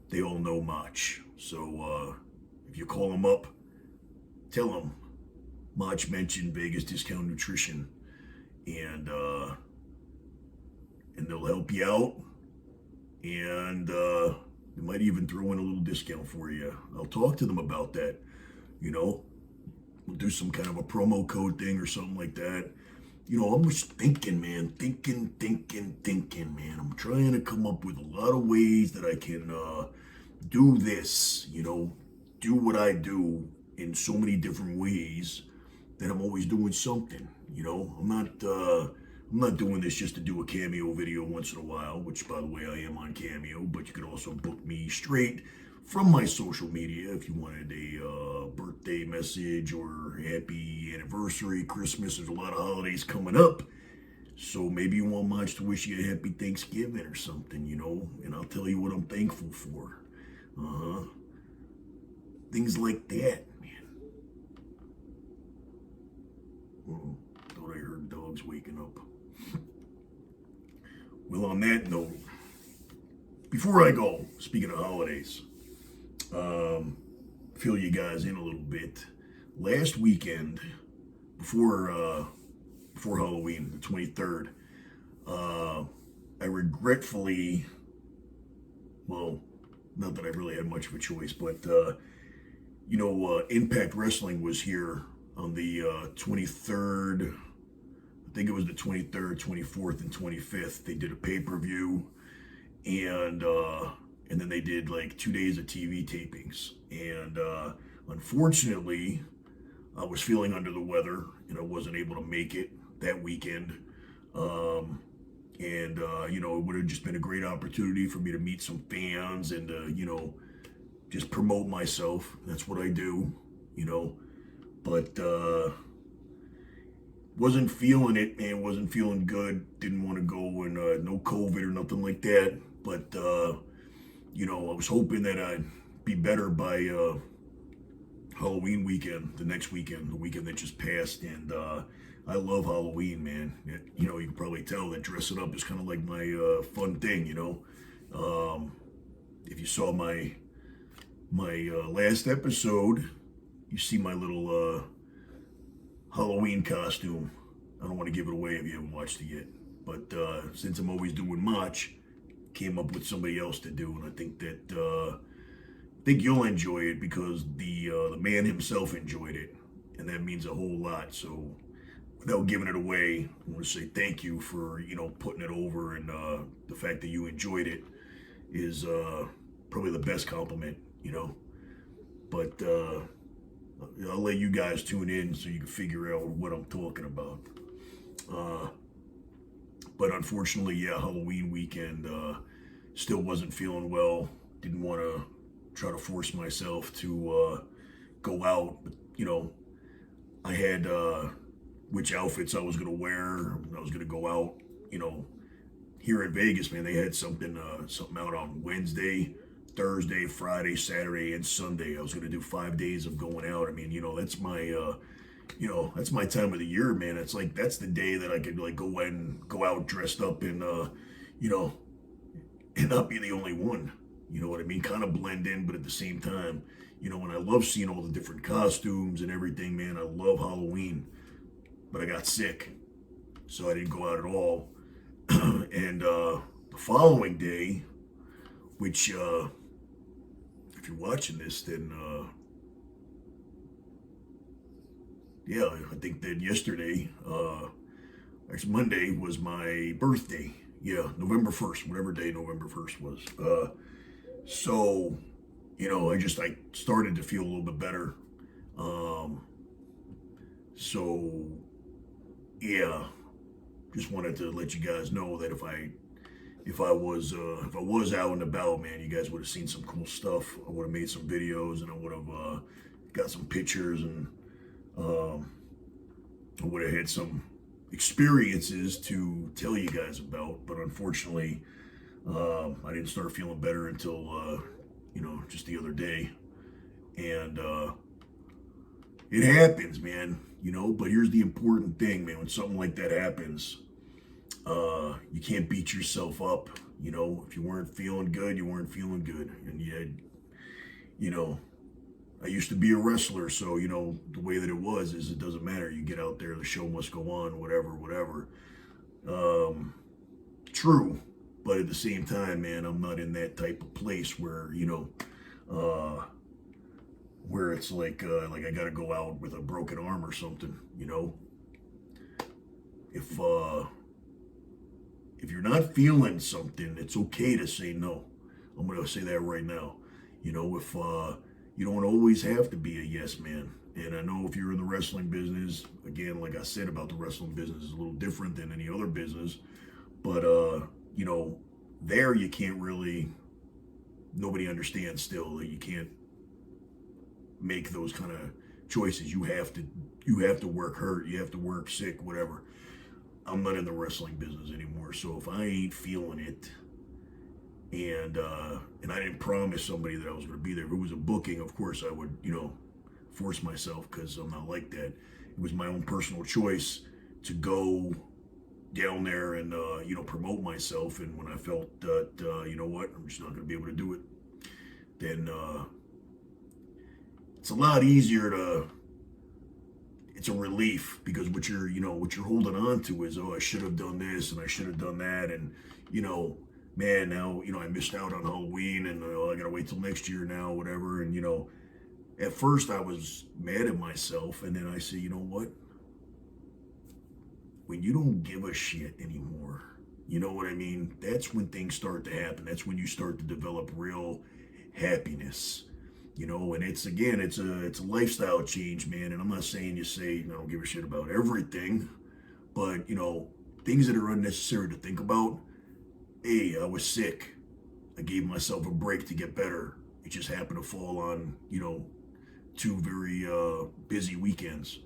they all know Motch. So if you call them up, tell them Motch mentioned Vegas Discount Nutrition, and they'll help you out, and they might even throw in a little discount for you. I'll talk to them about that. We'll do some kind of a promo code thing or something like that. I'm just thinking, man. Thinking, man. I'm trying to come up with a lot of ways that I can do this, do what I do in so many different ways that I'm always doing something. I'm not doing this just to do a Cameo video once in a while, which, by the way, I am on Cameo, but you could also book me straight from my social media if you wanted a birthday message or happy anniversary, Christmas. There's a lot of holidays coming up. So maybe you want Motch to wish you a happy Thanksgiving or something, and I'll tell you what I'm thankful for. Things like that, man. Thought I heard dogs waking up. Well, on that note, before I go, speaking of holidays, fill you guys in a little bit. Last weekend, before Halloween, the 23rd, I regretfully, well, not that I really had much of a choice, but, Impact Wrestling was here on the 23rd. I think it was the 23rd, 24th, and 25th. They did a pay-per-view, and then they did like 2 days of TV tapings. And unfortunately, I was feeling under the weather, and I wasn't able to make it that weekend. It would have just been a great opportunity for me to meet some fans and, just promote myself. That's what I do, But wasn't feeling it, man. Wasn't feeling good. Didn't want to go, and no COVID or nothing like that. But, I was hoping that I'd be better by Halloween weekend, the next weekend, the weekend that just passed. And I love Halloween, man. You can probably tell that dressing up is kind of like my fun thing, If you saw my last episode, you see my little Halloween costume. I don't want to give it away if you haven't watched it yet. But since I'm always doing Motch, came up with somebody else to do, and I think you'll enjoy it because the man himself enjoyed it, and that means a whole lot. So without giving it away, I want to say thank you for putting it over, and the fact that you enjoyed it is probably the best compliment, But I'll let you guys tune in so you can figure out what I'm talking about. But unfortunately, Halloween weekend, still wasn't feeling well. Didn't want to try to force myself to go out. But, I had which outfits I was gonna wear. I was gonna go out. Here in Vegas, man, they had something out on Wednesday, Thursday, Friday, Saturday, and Sunday. I was gonna do 5 days of going out. I mean, that's my that's my time of the year, man. It's like that's the day that I could like go out dressed up and and not be the only one. You know what I mean? Kind of blend in, but at the same time, when I love seeing all the different costumes and everything, man, I love Halloween. But I got sick, so I didn't go out at all. And the following day, which if you're watching this, then yeah, I think that yesterday, actually Monday, was my birthday. Yeah, November 1st, whatever day November 1st was. So, I started to feel a little bit better. So, yeah, just wanted to let you guys know that if I was out and about, man, you guys would have seen some cool stuff. I would have made some videos, and I would have got some pictures, and I would have had some experiences to tell you guys about. But unfortunately, I didn't start feeling better until just the other day. And it happens, man, but here's the important thing, man. When something like that happens, you can't beat yourself up. If you weren't feeling good, you weren't feeling good. And I used to be a wrestler, so, the way that it was is it doesn't matter. You get out there, the show must go on, whatever. True. But at the same time, man, I'm not in that type of place where, where it's like I got to go out with a broken arm or something, If you're not feeling something, it's okay to say no. I'm going to say that right now. If you don't always have to be a yes man. And I know if you're in the wrestling business, again, like I said about the wrestling business, is a little different than any other business. But, there you can't really, nobody understands still that you can't make those kind of choices. You have to work hurt, you have to work sick, whatever. I'm not in the wrestling business anymore, so if I ain't feeling it, and I didn't promise somebody that I was going to be there. If it was a booking, of course I would, force myself, because I'm not like that. It was my own personal choice to go down there and promote myself. And when I felt that I'm just not going to be able to do it, then it's a lot easier it's a relief, because what you're holding on to is, I should have done this and I should have done that, and man, now I missed out on Halloween, and I gotta wait till next year now, whatever. And at first I was mad at myself, and then I say, you know what? When you don't give a shit anymore, you know what I mean? That's when things start to happen. That's when you start to develop real happiness. And it's a lifestyle change, man. And I'm not saying you say I don't give a shit about everything, but things that are unnecessary to think about. Hey, I was sick. I gave myself a break to get better. It just happened to fall on, 2 very busy weekends.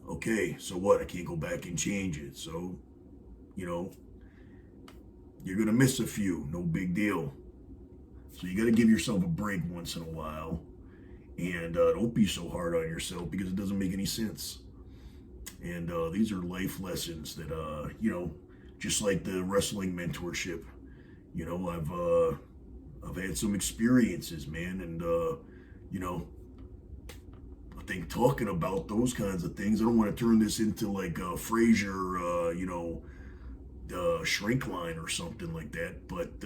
Okay, so what? I can't go back and change it. So, you're going to miss a few. No big deal. So you got to give yourself a break once in a while. And don't be so hard on yourself, because it doesn't make any sense. And these are life lessons that, just like the wrestling mentorship, I've had some experiences, man. And, I think talking about those kinds of things, I don't want to turn this into like a Frasier, shrink line or something like that. But,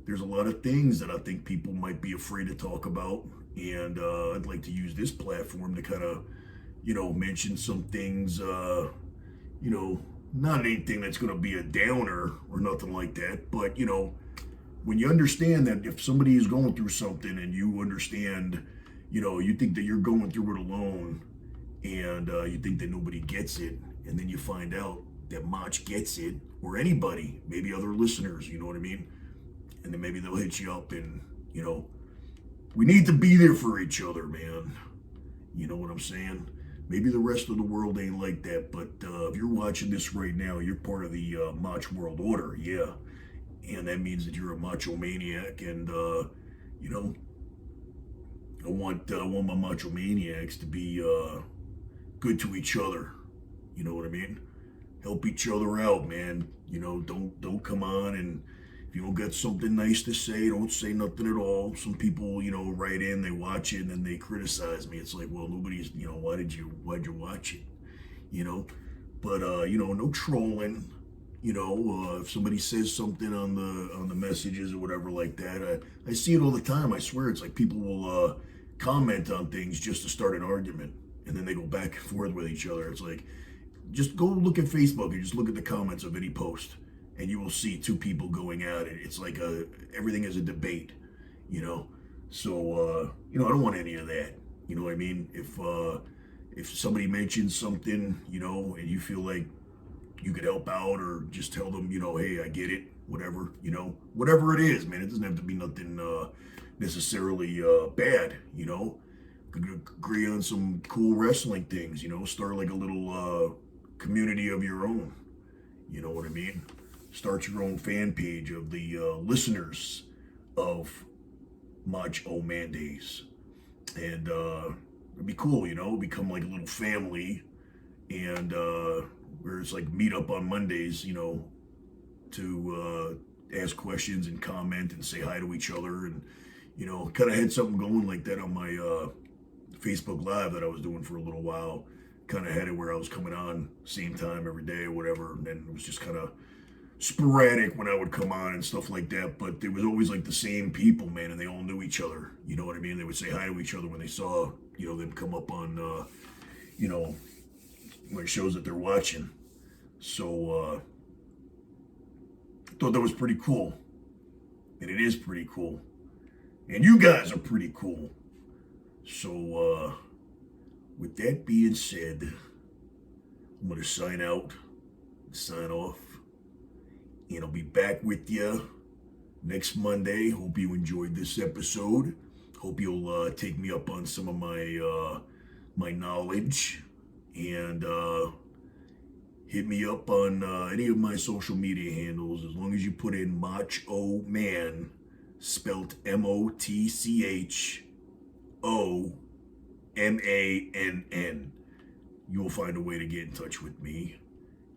there's a lot of things that I think people might be afraid to talk about. And I'd like to use this platform to kind of, mention some things, not anything that's going to be a downer or nothing like that. But, when you understand that if somebody is going through something and you understand, you think that you're going through it alone, and you think that nobody gets it, and then you find out that Motch gets it, or anybody, maybe other listeners, you know what I mean? and then maybe they'll hit you up, and we need to be there for each other, man. You know what I'm saying? Maybe the rest of the world ain't like that, but if you're watching this right now, you're part of the Motch World Order, yeah. And that means that you're a macho maniac, and I want my macho maniacs to be good to each other. You know what I mean? Help each other out, man. Don't come on, and if you don't got something nice to say, don't say nothing at all. Some people, write in, they watch it, and then they criticize me. It's like, well, nobody's, why'd you watch it? But no trolling. If somebody says something on the messages or whatever like that, I see it all the time. I swear, it's like people will comment on things just to start an argument, and then they go back and forth with each other. It's like, just go look at Facebook and just look at the comments of any post, and you will see two people going at it. It's like everything is a debate, So I don't want any of that. You know what I mean? If somebody mentions something, and you feel like you could help out, or just tell them, hey, I get it, whatever, whatever it is, man. It doesn't have to be nothing necessarily bad, Could agree on some cool wrestling things, start like a little community of your own, you know what I mean? Start your own fan page of the listeners of Motch Mandays, and it'd be cool, become like a little family, and where it's like meet up on Mondays, to ask questions and comment and say hi to each other, and kind of had something going like that on my Facebook Live that I was doing for a little while. Kind of had it where I was coming on same time every day or whatever, and then it was just kind of sporadic when I would come on and stuff like that, but there was always like the same people, man, and they all knew each other, you know what I mean? They would say hi to each other when they saw, them come up on, like shows that they're watching. So I thought that was pretty cool, and it is pretty cool, and you guys are pretty cool. So with that being said, I'm gonna sign off, and I'll be back with you next Monday. Hope you enjoyed this episode. Hope you'll take me up on some of my knowledge, and hit me up on any of my social media handles, as long as you put in Motch Man, spelt MOTCHOMANN. You'll find a way to get in touch with me,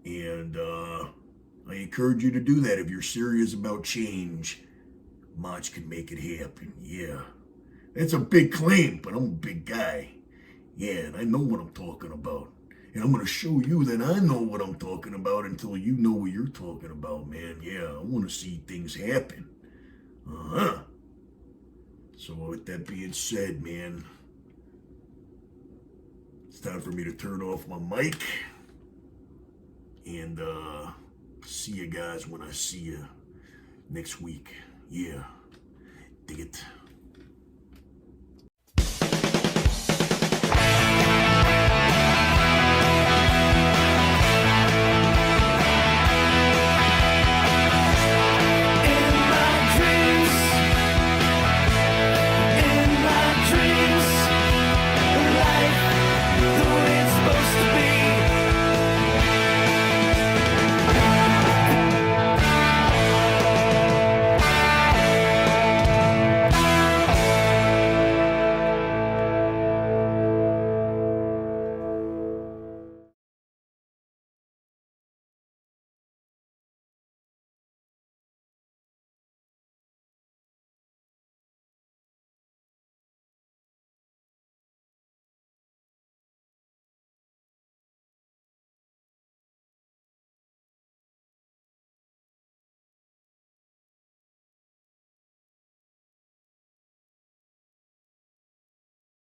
and I encourage you to do that. If you're serious about change, Motch can make it happen. Yeah, that's a big claim, but I'm a big guy. Yeah, and I know what I'm talking about. And I'm going to show you that I know what I'm talking about until you know what you're talking about, man. Yeah, I want to see things happen. So with that being said, man, it's time for me to turn off my mic. And see you guys when I see you next week. Yeah, dig it.